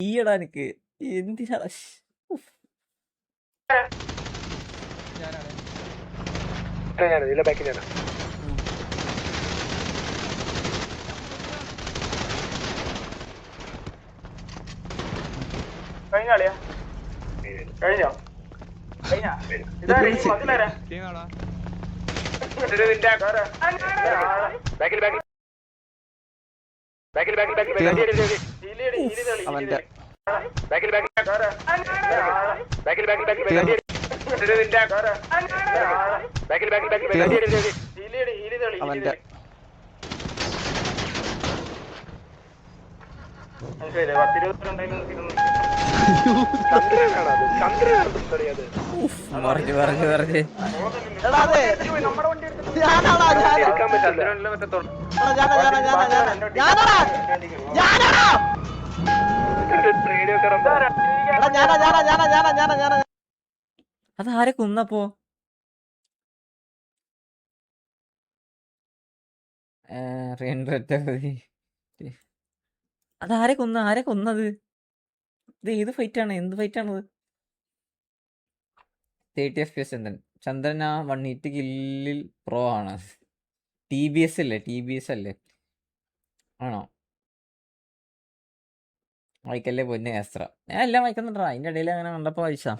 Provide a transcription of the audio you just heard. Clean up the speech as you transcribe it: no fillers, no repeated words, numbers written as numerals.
ഈയടാ എനിക്ക് എന്തിനാ കഴിഞ്ഞോ അവന്റെ പറഞ്ഞു പറഞ്ഞു പറഞ്ഞു അതാരെ കൊന്നപ്പോ? അതാരെ ആരെ കൊന്നത്? ഇത് ഏത് ഫൈറ്റാണ്? എന്ത് ഫൈറ്റാണത്? 30 FPS ചന്ദ്രൻ ആ 180 കില്ലിൽ പ്രോ ആണ്. TBS അല്ലേ? ആണോ? വായിക്കല്ലേ പൊന്നെ അസ്ത്ര. ഞാൻ എല്ലാം വായിക്കുന്നുണ്ടാ, അതിന്റെ ഇടയിൽ അങ്ങനെ കണ്ടപ്പോ വായിച്ചാ.